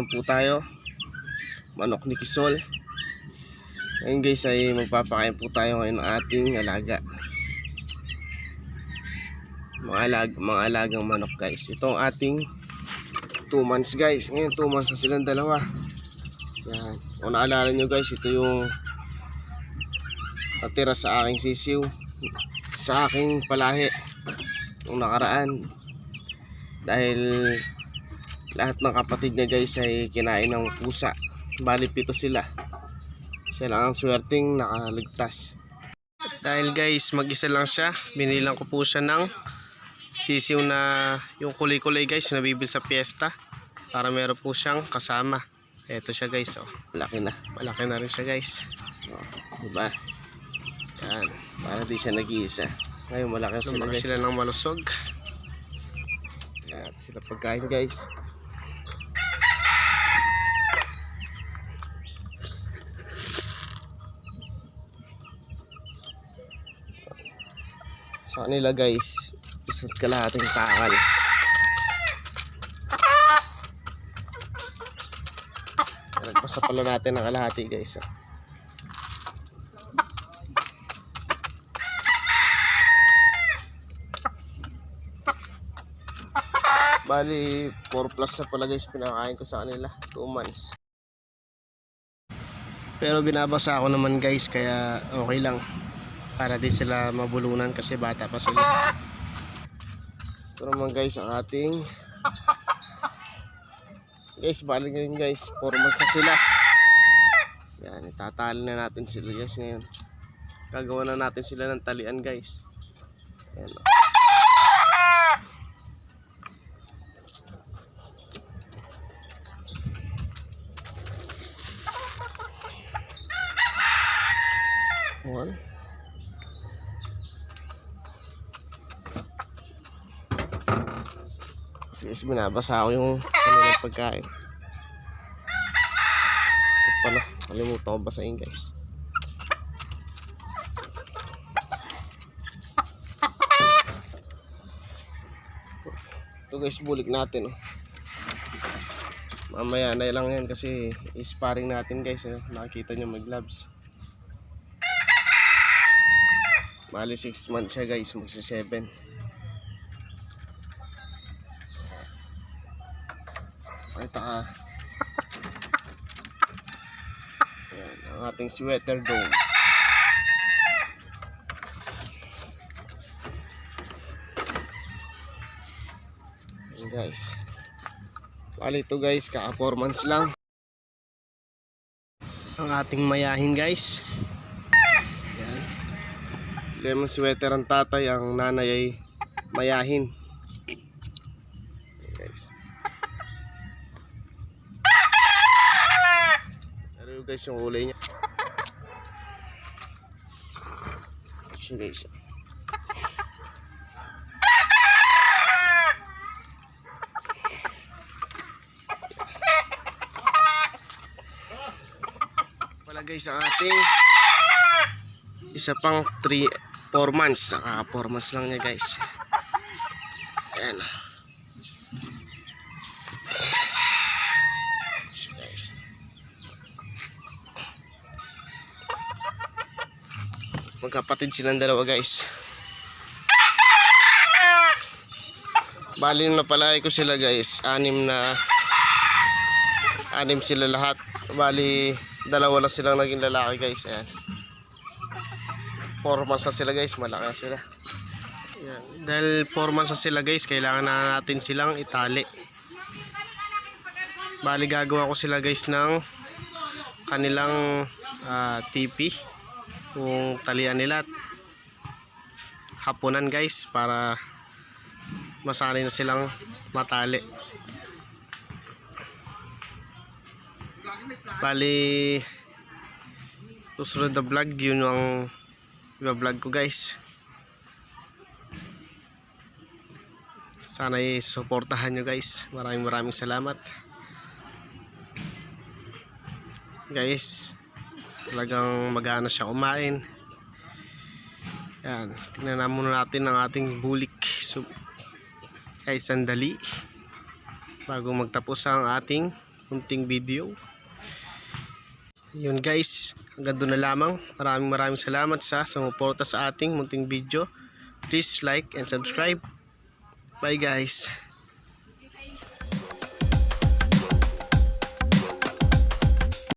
po tayo. Manok ni Kisol. Ngayon guys ay magpapakain po tayo ngayon ng ating alaga. Mga alagang manok guys. Ito ang ating 2 months guys. Ngayon 2 months na silang dalawa. Yan. Kung naalala nyo guys, ito yung natira sa aking sisiw, sa aking palahi nung nakaraan. Dahil lahat ng kapatid niya guys ay kinain ng pusa. Bali 7 sila. Siya lang ang swerteng nakaligtas. Dahil guys mag-isa lang siya, binilang ko po siya ng sisiw na yung kulay-kulay guys, yung nabibil sa piyesta, para meron po siyang kasama. Eto siya guys, oh. Malaki na rin siya guys, oh, diba? Yan, para di siya nag-iisa. Ngayon malaki sila guys, sila ng malusog. Yan, sila pagkain guys. Sa kanila guys, isa't kalahating takal. Nagpasa pala natin ang kalahati guys, oh. Bali 4 plus na pala guys pinakain ko sa kanila, 2 months. Pero binabasa ako naman guys, kaya okay lang, para di sila mabulunan kasi bata pa sila. Ito naman guys ang ating guys, bali ngayon guys 4 months na sila. Yan, itatali na natin sila guys ngayon. Gagawa na natin sila ng talian guys. Yan, oh. One. Sige, binabasa ako yung kanilang pagkain. Ito pala, kalimutan ko basahin guys. Ito guys, bulik natin, oh. Mamaya na lang yan kasi isparing natin guys, oh. Nakikita nyo may gloves. Bali 6 months siya guys, magsi 7. Pakita ka. Ayan, ang ating sweater dome. Ayan guys. Bali ito guys, kaka 4 months lang. Ang ating mayahin guys. Lemon sweater ang tatay, ang nanay ay mayahin. Guys. Pero guys yung kulay niya. So guys. Wala guys ang ating isa pang 4 months, naka 4 months lang niya guys. Ayan. So guys, magkapatid silang dalawa guys. Bali na palagi ko sila guys, 6 sila lahat. Bali 2 lang silang naging lalaki guys. Ayan, 4 months na sila guys, malaki na sila. Yan. Dahil 4 months na sila guys, kailangan na natin silang itali. Bali gagawa ko sila guys ng kanilang tipi, yung talian nila, hapunan guys, para masanay na silang matali. Bali susunod na vlog, yun ang i-vlog ko guys. Sana i-suportahan nyo guys. Maraming salamat guys. Talagang mag-aano siya kumain. Yan, tingnan na muna natin ang ating bulik. So, guys, sandali bago magtapos ang ating munting video. Yun guys, hanggang doon na lamang. Maraming salamat sa sumuporta sa ating munting video. Please like and subscribe. Bye guys.